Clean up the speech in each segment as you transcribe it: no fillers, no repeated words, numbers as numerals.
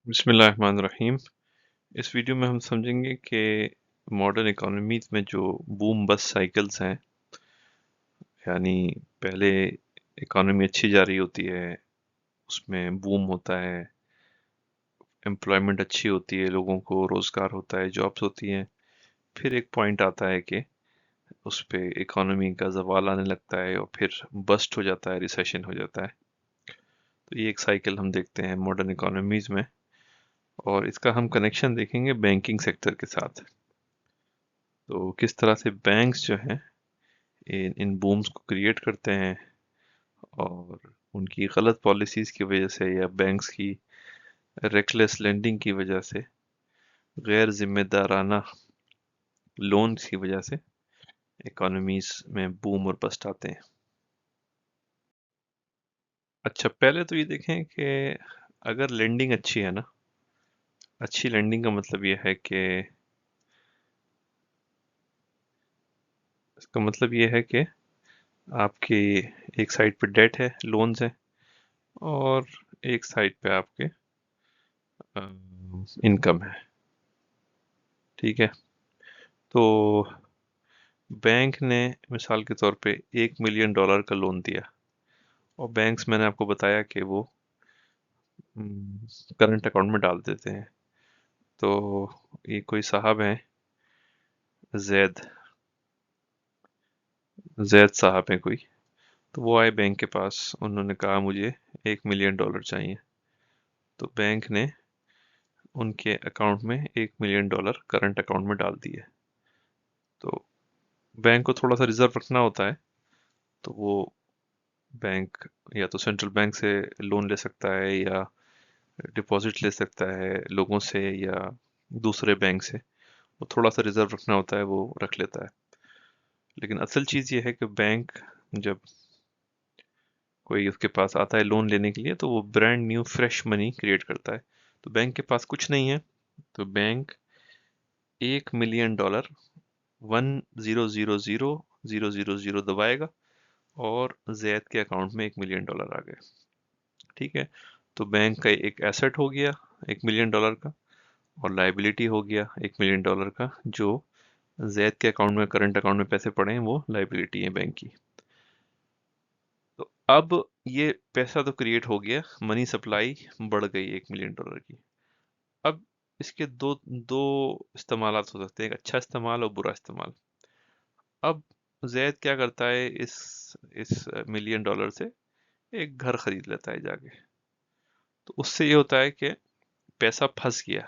बिस्मिल्लाहिर्रहमानिर्रहीम। इस वीडियो में हम समझेंगे कि मॉडर्न इकोनॉमीज में जो बूम बस्ट साइकिल्स हैं, यानी पहले इकोनॉमी अच्छी जा रही होती है, उसमें बूम होता है, एम्प्लॉयमेंट अच्छी होती है, लोगों को रोज़गार होता है, जॉब्स होती हैं। फिर एक पॉइंट आता है कि उस पे इकोनॉमी का ज़वाल आने लगता है और फिर बस्ट हो जाता है, रिसेशन हो जाता है। तो ये एक साइकिल हम देखते हैं मॉडर्न इकोनॉमीज में, और इसका हम कनेक्शन देखेंगे बैंकिंग सेक्टर के साथ। तो किस तरह से बैंक्स जो हैं इन बूम्स को क्रिएट करते हैं, और उनकी गलत पॉलिसीज की वजह से या बैंक्स की रेकलेस लेंडिंग की वजह से, गैर जिम्मेदाराना लोन्स की वजह से इकोनॉमीज में बूम और बस्ट आते हैं। अच्छा, पहले तो ये देखें कि अगर लेंडिंग अच्छी है ना, अच्छी लेंडिंग का मतलब ये है कि इसका मतलब ये है कि आपकी एक साइड पे डेट है, लोन्स हैं, और एक साइड पे आपके इनकम है। ठीक है, तो बैंक ने मिसाल के तौर पे $1 मिलियन का लोन दिया, और बैंक्स मैंने आपको बताया कि वो करंट अकाउंट में डाल देते हैं। तो ये कोई साहब हैं, जैद जैद साहब हैं कोई, तो वो आए बैंक के पास, उन्होंने कहा मुझे $1 मिलियन चाहिए। तो बैंक ने उनके अकाउंट में $1 मिलियन करंट अकाउंट में डाल दिए। तो बैंक को थोड़ा सा रिजर्व रखना होता है, तो वो बैंक या तो सेंट्रल बैंक से लोन ले सकता है, या डिपॉजिट ले सकता है लोगों से, या दूसरे बैंक से। वो थोड़ा सा रिजर्व रखना होता है, वो रख लेता है। लेकिन असल चीज़ ये है कि बैंक जब कोई उसके पास आता है लोन लेने के लिए, तो वो brand new fresh money create करता है। तो बैंक के पास कुछ नहीं है, तो बैंक $1 मिलियन 1 0 0 0 0 0 0 दबाएगा, और जैद के अकाउंट में $1 मिलियन आ गए। ठीक है, तो बैंक का एक एसेट हो गया $1 मिलियन का, और लाइबिलिटी हो गया $1 मिलियन का, जो जैद के अकाउंट में, करंट अकाउंट में पैसे पड़े हैं, वो लाइबिलिटी है बैंक की। तो अब ये पैसा तो क्रिएट हो गया, मनी सप्लाई बढ़ गई $1 मिलियन की। अब इसके दो दो इस्तेमाल हो सकते हैं, एक अच्छा इस्तेमाल और बुरा इस्तेमाल। अब जैद क्या करता है, इस $1 मिलियन से एक घर खरीद लेता है जाके। तो उससे ये होता है कि पैसा फंस गया,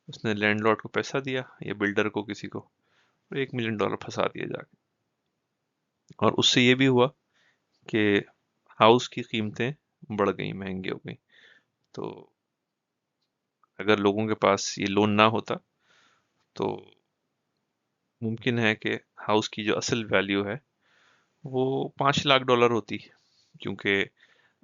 उसने लैंडलॉर्ड को पैसा दिया या बिल्डर को, किसी को, और $1 मिलियन फंसा दिया जाके। और उससे ये भी हुआ कि हाउस की कीमतें बढ़ गई, महंगी हो गई। तो अगर लोगों के पास ये लोन ना होता, तो मुमकिन है कि हाउस की जो असल वैल्यू है वो $5 लाख होती, क्योंकि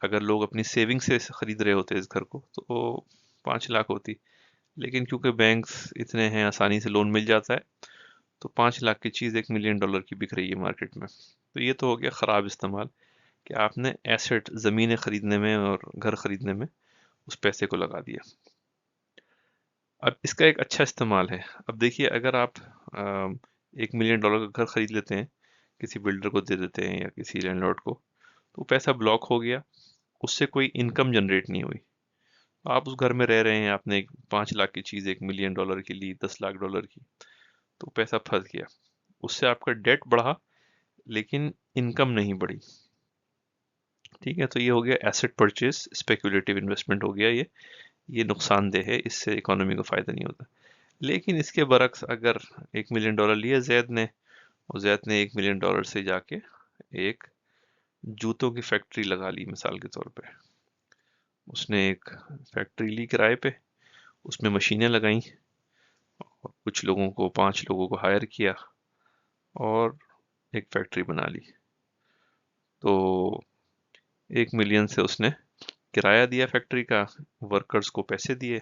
अगर लोग अपनी सेविंग से खरीद रहे होते इस घर को, तो वो 5 लाख होती। लेकिन क्योंकि बैंक्स इतने हैं, आसानी से लोन मिल जाता है, तो 5 लाख की चीज़ $1 मिलियन की बिक रही है मार्केट में। तो ये तो हो गया ख़राब इस्तेमाल, कि आपने एसेट, ज़मीनें खरीदने में और घर खरीदने में उस पैसे को लगा दिया। अब इसका एक अच्छा इस्तेमाल है। अब देखिए, अगर आप $1 मिलियन का घर खरीद लेते हैं, किसी बिल्डर को दे देते हैं या किसी लैंडलॉर्ड को, तो पैसा ब्लॉक हो गया, उससे कोई इनकम जनरेट नहीं हुई। आप उस घर में रह रहे हैं, आपने एक 5 लाख की चीज़ $1 मिलियन की ली, $10 लाख की, तो पैसा फंस गया। उससे आपका डेट बढ़ा, लेकिन इनकम नहीं बढ़ी। ठीक है, तो ये हो गया एसेट परचेज, स्पेकुलेटिव इन्वेस्टमेंट हो गया ये नुकसानदेह है, इससे इकोनॉमी को फायदा नहीं होता। लेकिन इसके बरक्स, अगर $1 मिलियन लिए जैद ने, और जैद ने $1 मिलियन से जाके एक जूतों की फैक्ट्री लगा ली, मिसाल के तौर पे उसने एक फैक्ट्री ली किराए पे, उसमें मशीनें लगाई, और कुछ लोगों को, 5 लोगों को हायर किया, और एक फैक्ट्री बना ली। तो 1 मिलियन से उसने किराया दिया फैक्ट्री का, वर्कर्स को पैसे दिए,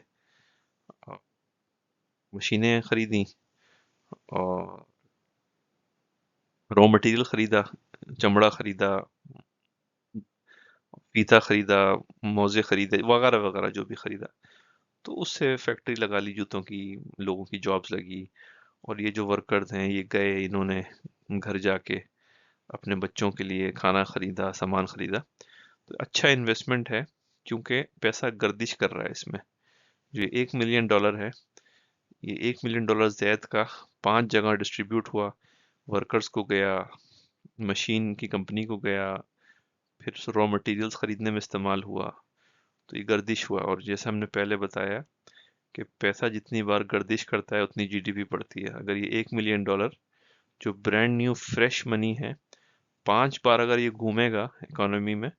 मशीनें खरीदी, और रॉ मटेरियल खरीदा, चमड़ा खरीदा, फीता खरीदा, मोजे खरीदे, वगैरह वगैरह जो भी खरीदा। तो उससे फैक्ट्री लगा ली जूतों की, लोगों की जॉब्स लगी, और ये जो वर्कर्स हैं ये गए, इन्होंने घर जाके अपने बच्चों के लिए खाना खरीदा, सामान खरीदा। तो अच्छा इन्वेस्टमेंट है, क्योंकि पैसा गर्दिश कर रहा है इसमें। जो $1 मिलियन है, ये $1 मिलियन ज़ैद का 5 जगह डिस्ट्रीब्यूट हुआ, वर्कर्स को गया, मशीन की कंपनी को गया, फिर रॉ मटेरियल्स खरीदने में इस्तेमाल हुआ, तो ये गर्दिश हुआ। और जैसे हमने पहले बताया कि पैसा जितनी बार गर्दिश करता है उतनी जीडीपी बढ़ती है। अगर ये $1 मिलियन जो ब्रांड न्यू फ्रेश मनी है, 5 बार अगर ये घूमेगा इकोनॉमी में,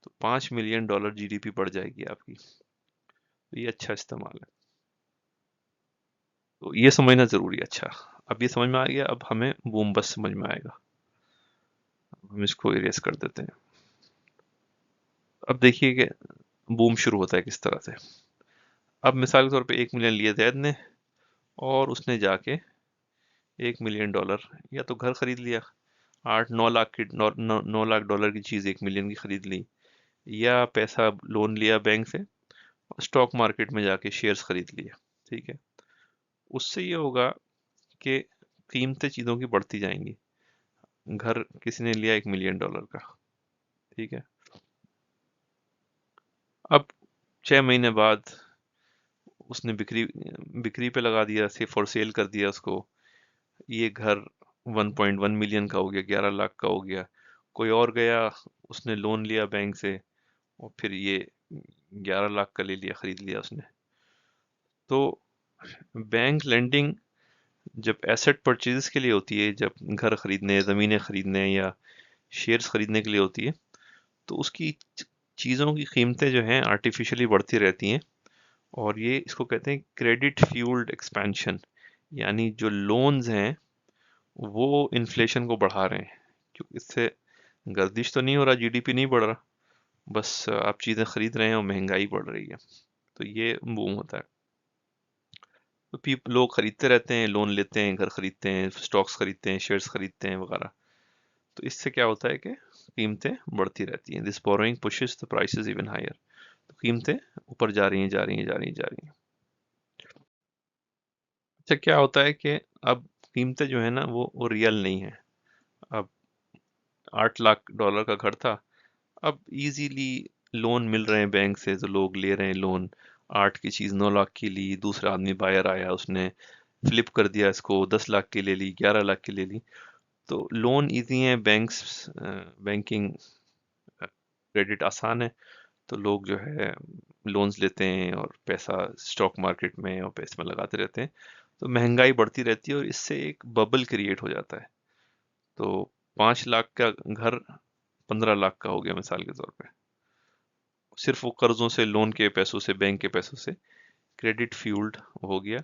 तो $5 मिलियन जीडीपी बढ़ जाएगी आपकी। तो ये अच्छा इस्तेमाल है, तो ये समझना जरूरी है। अच्छा, अब ये समझ में आ गया, अब हमें बूम बस समझ में आएगा। हम इसको इरेज कर देते हैं। अब देखिए कि बूम शुरू होता है किस तरह से। अब मिसाल के तौर पे 1 मिलियन लिए जैद ने, और उसने जाके $1 मिलियन या तो घर खरीद लिया, 8-9 लाख की 9 लाख डॉलर की चीज 1 मिलियन की खरीद ली, या पैसा लोन लिया बैंक से, स्टॉक मार्केट में जाके शेयर्स खरीद लिए। ठीक है, उससे ये होगा कि कीमतें चीजों की बढ़ती जाएंगी। घर किसी ने लिया $1 मिलियन का, ठीक है। अब 6 महीने बाद उसने बिक्री बिक्री पे लगा दिया, से फॉर सेल कर दिया उसको। ये घर 1.1 मिलियन का हो गया, 11 लाख का हो गया। कोई और गया, उसने लोन लिया बैंक से, और फिर ये 11 लाख का ले लिया, खरीद लिया उसने। तो बैंक लेंडिंग जब एसेट परचेज के लिए होती है, जब घर खरीदने, ज़मीनें खरीदने या शेयर्स खरीदने के लिए होती है, तो उसकी चीज़ों की कीमतें जो हैं आर्टिफिशियली बढ़ती रहती हैं। और ये इसको कहते हैं क्रेडिट फ्यूल्ड एक्सपेंशन, यानी जो लोन्स हैं वो इन्फ्लेशन को बढ़ा रहे हैं। क्योंकि इससे गर्दिश तो नहीं हो रहा, जीडीपी नहीं बढ़ रहा, बस आप चीज़ें खरीद रहे हैं और महंगाई बढ़ रही है। तो ये बूम होता है। तो लोग खरीदते रहते हैं, लोन लेते हैं, घर खरीदते हैं, स्टॉक्स खरीदते हैं, शेयर्स खरीदते हैं वगैरह। तो इससे क्या होता है कि कीमतें बढ़ती रहती हैं। This borrowing pushes the prices even higher. तो कीमतें ऊपर जा रही हैं, जा रही हैं, जा रही हैं, जा रही हैं। अच्छा, क्या होता है कि अब कीमतें जो है ना वो रियल नहीं है। अब $8 लाख का घर था, अब इजीली लोन मिल रहे हैं बैंक से, तो लोग ले रहे हैं लोन। 8 की चीज 9 लाख की ली, दूसरा आदमी बायर आया, उसने फ्लिप कर दिया इसको, 10 लाख की ले ली, 11 लाख की ले ली। तो लोन इजी है, बैंकिंग क्रेडिट आसान है, तो लोग जो है लोन्स लेते हैं और पैसा स्टॉक मार्केट में और पैसे में लगाते रहते हैं। तो महंगाई बढ़ती रहती है, और इससे एक बबल क्रिएट हो जाता है। तो 5 लाख का घर 15 लाख का हो गया मिसाल के तौर पे, सिर्फ वो कर्जों से, लोन के पैसों से, बैंक के पैसों से क्रेडिट फ्यूल्ड हो गया।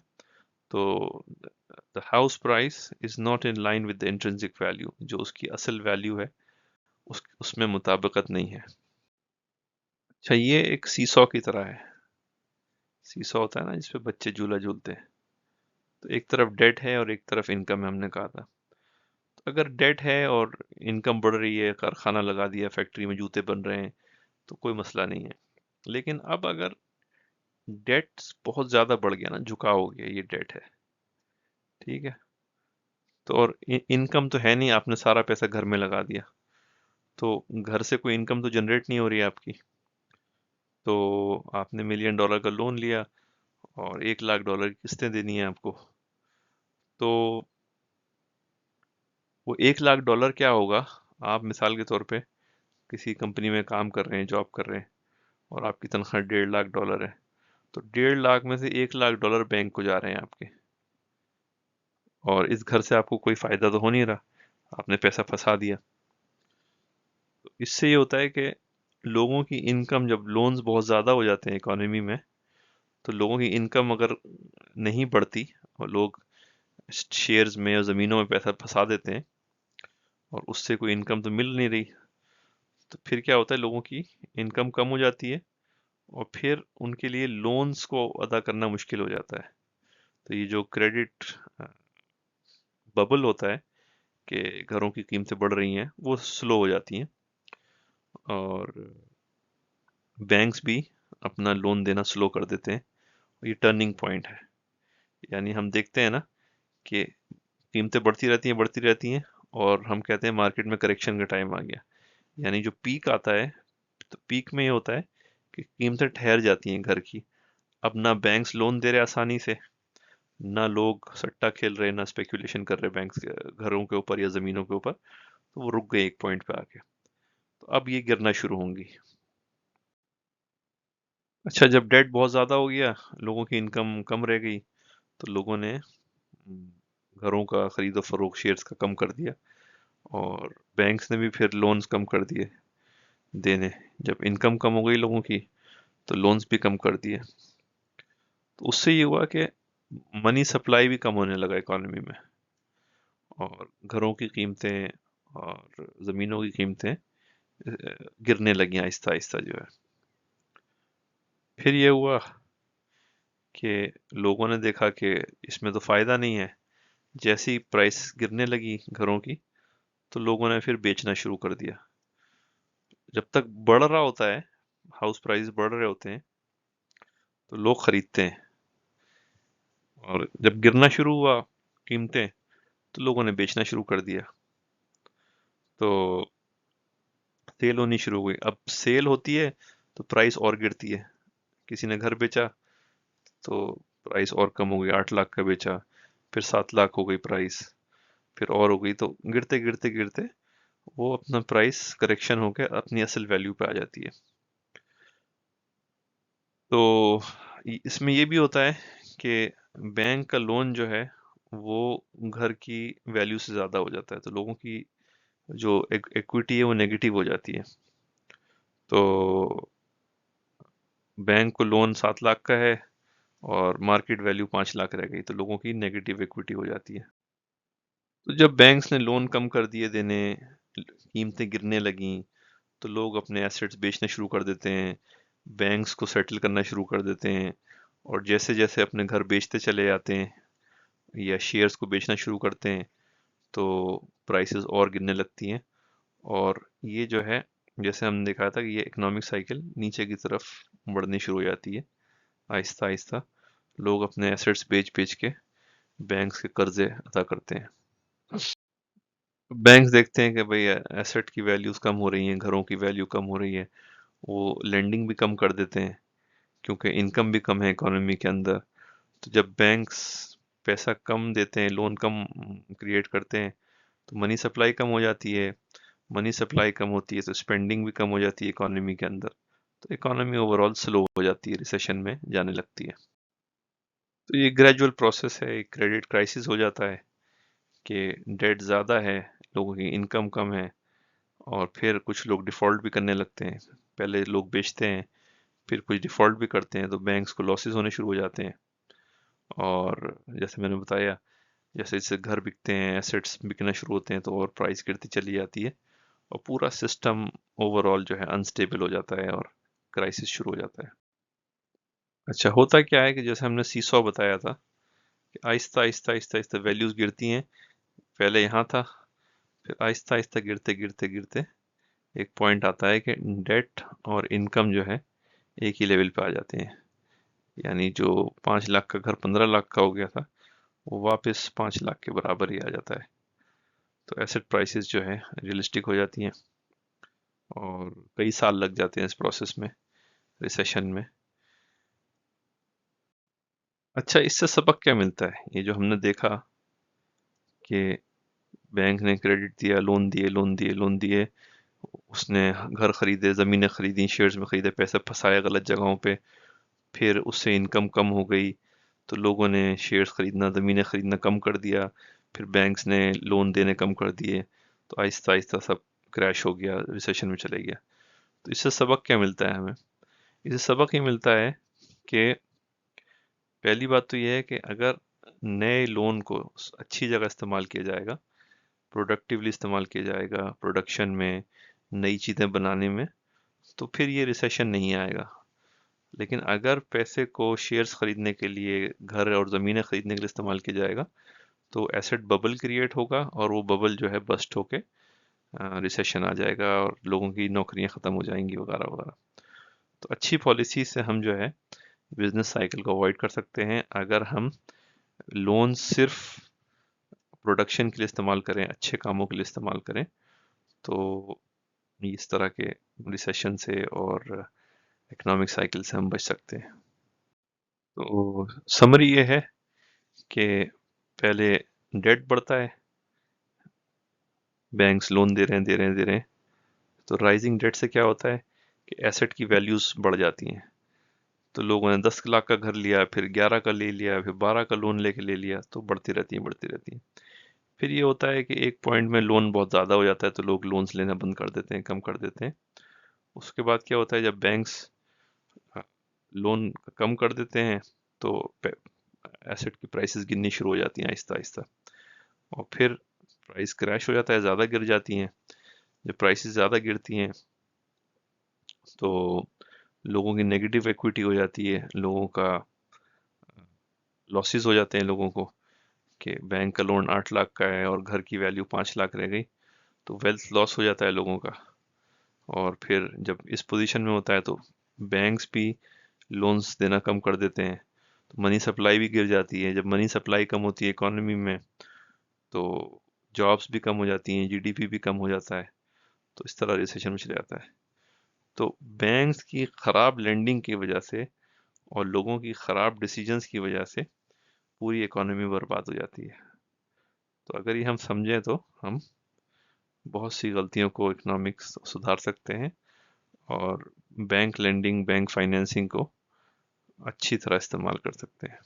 तो the house price is not in line with the intrinsic value, जो उसकी असल वैल्यू है उसमें मुताबिकत नहीं है। अच्छा, ये एक सीसॉ की तरह है। सीसॉ होता है ना जिसपे बच्चे झूला झूलते हैं। तो एक तरफ डेट है और एक तरफ इनकम है, हमने कहा था। तो अगर डेट है और इनकम बढ़ रही है, कारखाना लगा दिया, फैक्ट्री में जूते बन रहे हैं, तो कोई मसला नहीं है। लेकिन अब अगर डेट बहुत ज्यादा बढ़ गया ना, झुकाव हो गया, ये डेट है, ठीक है। तो और इनकम तो है नहीं, आपने सारा पैसा घर में लगा दिया, तो घर से कोई इनकम तो जनरेट नहीं हो रही है आपकी। तो आपने $1 मिलियन का लोन लिया और $1 लाख की किस्तें देनी है आपको। तो वो $1 लाख क्या होगा? आप मिसाल के तौर पे किसी कंपनी में काम कर रहे हैं, जॉब कर रहे हैं, और आपकी तनख्वाह $1.5 लाख है। तो 1.5 लाख में से $1 लाख बैंक को जा रहे हैं आपके, और इस घर से आपको कोई फायदा तो हो नहीं रहा, आपने पैसा फंसा दिया। तो इससे ये होता है कि लोगों की इनकम, जब लोन्स बहुत ज़्यादा हो जाते हैं इकोनॉमी में, तो लोगों की इनकम अगर नहीं बढ़ती और लोग शेयर्स में और ज़मीनों में पैसा फंसा देते हैं, और उससे कोई इनकम तो मिल नहीं रही, तो फिर क्या होता है, लोगों की इनकम कम हो जाती है, और फिर उनके लिए लोन्स को अदा करना मुश्किल हो जाता है। तो ये जो क्रेडिट बबल होता है कि घरों की कीमतें बढ़ रही हैं, वो स्लो हो जाती हैं, और बैंक्स भी अपना लोन देना स्लो कर देते हैं। ये टर्निंग पॉइंट है। यानी हम देखते हैं ना कि कीमतें बढ़ती रहती हैं और हम कहते हैं मार्केट में करेक्शन का टाइम आ गया। यानी जो पीक आता है, तो पीक में ये होता है कि कीमतें ठहर जाती हैं घर की। अब ना बैंक्स लोन दे रहे आसानी से, ना लोग सट्टा खेल रहे, ना स्पेकुलेशन कर रहे बैंक्स घरों के ऊपर या जमीनों के ऊपर, तो वो रुक गए एक पॉइंट पे आके। तो अब ये गिरना शुरू होंगी। अच्छा, जब डेट बहुत ज्यादा हो गया, लोगों की इनकम कम रह गई, तो लोगों ने घरों का खरीदो फरोख्त शेयर्स का कम कर दिया, और बैंक्स ने भी फिर लोन्स कम कर दिए देने। जब इनकम कम हो गई लोगों की, तो लोन्स भी कम कर दिए। तो उससे ये हुआ कि मनी सप्लाई भी कम होने लगा इकोनॉमी में, और घरों की कीमतें और ज़मीनों की कीमतें गिरने लगी आहिस्ता आहिस्ता जो है। फिर ये हुआ कि लोगों ने देखा कि इसमें तो फ़ायदा नहीं है। जैसे ही प्राइस गिरने लगी घरों की, तो लोगों ने फिर बेचना शुरू कर दिया। जब तक बढ़ रहा होता है, हाउस प्राइस बढ़ रहे होते हैं, तो लोग खरीदते हैं, और जब गिरना शुरू हुआ कीमतें, तो लोगों ने बेचना शुरू कर दिया। तो सेल होनी शुरू हो गई। अब सेल होती है तो प्राइस और गिरती है। किसी ने घर बेचा तो प्राइस और कम हो गई, 8 लाख का बेचा, फिर 7 लाख हो गई प्राइस, फिर और हो गई, तो गिरते गिरते गिरते वो अपना प्राइस करेक्शन होकर अपनी असल वैल्यू पे आ जाती है। तो इसमें ये भी होता है कि बैंक का लोन जो है वो घर की वैल्यू से ज़्यादा हो जाता है, तो लोगों की जो इक्विटी है वो नेगेटिव हो जाती है। तो बैंक को लोन 7 लाख का है और मार्केट वैल्यू 5 लाख रह गई, तो लोगों की नेगेटिव इक्विटी हो जाती है। तो जब बैंक्स ने लोन कम कर दिए देने, कीमतें गिरने लगीं, तो लोग अपने एसेट्स बेचना शुरू कर देते हैं, बैंक्स को सेटल करना शुरू कर देते हैं, और जैसे जैसे अपने घर बेचते चले जाते हैं या शेयर्स को बेचना शुरू करते हैं, तो प्राइसेस और गिरने लगती हैं। और ये जो है, जैसे हमने देखा था कि ये इकोनॉमिक साइकिल नीचे की तरफ बढ़नी शुरू हो जाती है आहिस्ता आहिस्ता। लोग अपने एसेट्स बेच बेच के बैंक्स के कर्जे अदा करते हैं। बैंक्स देखते हैं कि भाई एसेट की वैल्यूज कम हो रही हैं, घरों की वैल्यू कम हो रही है, वो लेंडिंग भी कम कर देते हैं, क्योंकि इनकम भी कम है इकोनॉमी के अंदर। तो जब बैंक्स पैसा कम देते हैं, लोन कम क्रिएट करते हैं, तो मनी सप्लाई कम हो जाती है। मनी सप्लाई कम होती है तो स्पेंडिंग भी कम हो जाती है इकोनॉमी के अंदर, तो इकोनॉमी ओवरऑल स्लो हो जाती है, रिसेशन में जाने लगती है। तो ये ग्रेजुअल प्रोसेस है, एक क्रेडिट क्राइसिस हो जाता है कि डेट ज़्यादा है, लोगों की इनकम कम है, और फिर कुछ लोग डिफ़ॉल्ट भी करने लगते हैं। पहले लोग बेचते हैं, फिर कुछ डिफ़ॉल्ट भी करते हैं, तो बैंक्स को लॉसेस होने शुरू हो जाते हैं। और जैसे मैंने बताया, जैसे जैसे घर बिकते हैं, एसेट्स बिकना शुरू होते हैं, तो और प्राइस गिरती चली जाती है, और पूरा सिस्टम ओवरऑल जो है अनस्टेबल हो जाता है और क्राइसिस शुरू हो जाता है। अच्छा, होता क्या है कि जैसे हमने सीसॉ बताया था कि आहिस्ता आहिस्ता आहिस्ता आहिस्ता वैल्यूज गिरती हैं। पहले यहाँ था, फिर आहिस्ता आहिस्ता गिरते गिरते गिरते एक पॉइंट आता है कि डेट और इनकम जो है एक ही लेवल पे आ जाते हैं। यानी जो 5 लाख का घर 15 लाख का हो गया था, वो वापस 5 लाख के बराबर ही आ जाता है। तो एसेट प्राइसेस जो है रियलिस्टिक हो जाती हैं, और कई साल लग जाते हैं इस प्रोसेस में, रिसेशन में। अच्छा, इससे सबक क्या मिलता है? ये जो हमने देखा कि बैंक ने क्रेडिट दिया, लोन दिए लोन दिए लोन दिए, उसने घर खरीदे, ज़मीनें खरीदी, शेयर्स में खरीदे, पैसे फंसाए गलत जगहों पे, फिर उससे इनकम कम हो गई, तो लोगों ने शेयर्स खरीदना, ज़मीनें खरीदना कम कर दिया, फिर बैंक्स ने लोन देने कम कर दिए, तो आहिस्ता आहिस्ता सब क्रैश हो गया, रिसेशन में चले गया। तो इससे सबक क्या मिलता है हमें? इससे सबक ये मिलता है कि पहली बात तो ये है कि अगर नए लोन को अच्छी जगह इस्तेमाल किया जाएगा, प्रोडक्टिवली इस्तेमाल किया जाएगा, प्रोडक्शन में, नई चीज़ें बनाने में, तो फिर ये रिसेशन नहीं आएगा। लेकिन अगर पैसे को शेयर्स खरीदने के लिए, घर और ज़मीनें खरीदने के लिए इस्तेमाल किया जाएगा, तो एसेट बबल क्रिएट होगा, और वो बबल जो है बस्ट होके रिसेशन आ जाएगा, और लोगों की नौकरियां ख़त्म हो जाएंगी वगैरह वगैरह। तो अच्छी पॉलिसी से हम जो है बिजनेस साइकिल को अवॉइड कर सकते हैं अगर हम लोन सिर्फ प्रोडक्शन के लिए इस्तेमाल करें, अच्छे कामों के लिए इस्तेमाल करें, तो इस तरह के रिसेशन से और इकोनॉमिक साइकिल से हम बच सकते हैं। तो समरी ये है कि पहले डेट बढ़ता है, बैंक्स लोन दे रहे हैं, तो राइजिंग डेट से क्या होता है कि एसेट की वैल्यूज बढ़ जाती हैं। तो लोगों ने 10 लाख का घर लिया, फिर 11 का ले लिया, फिर 12 का लोन लेके ले लिया, तो बढ़ती रहती है। फिर ये होता है कि एक पॉइंट में लोन बहुत ज़्यादा हो जाता है, तो लोग लोन्स लेना बंद कर देते हैं, कम कर देते हैं। उसके बाद क्या होता है, जब बैंक्स लोन कम कर देते हैं, तो एसेट की प्राइसेस गिरनी शुरू हो जाती हैं आहिस्ता आहिस्ता, और फिर प्राइस क्रैश हो जाता है, ज़्यादा गिर जाती हैं। जब प्राइसेस ज़्यादा गिरती हैं तो लोगों की नेगेटिव इक्विटी हो जाती है, लोगों का लॉसेस हो जाते हैं लोगों को, कि बैंक का लोन 8 लाख का है और घर की वैल्यू 5 लाख रह गई, तो वेल्थ लॉस हो जाता है लोगों का। और फिर जब इस पोजीशन में होता है तो बैंक्स भी लोन्स देना कम कर देते हैं, तो मनी सप्लाई भी गिर जाती है। जब मनी सप्लाई कम होती है इकोनॉमी में, तो जॉब्स भी कम हो जाती हैं, जीडीपी भी कम हो जाता है, तो इस तरह रिसेशन में चले जाता है। तो बैंक्स की खराब लेंडिंग की वजह से और लोगों की खराब डिसीजंस की वजह से पूरी इकोनॉमी बर्बाद हो जाती है। तो अगर ये हम समझें तो हम बहुत सी गलतियों को इकोनॉमिक्स सुधार सकते हैं और बैंक लेंडिंग, बैंक फाइनेंसिंग को अच्छी तरह इस्तेमाल कर सकते हैं।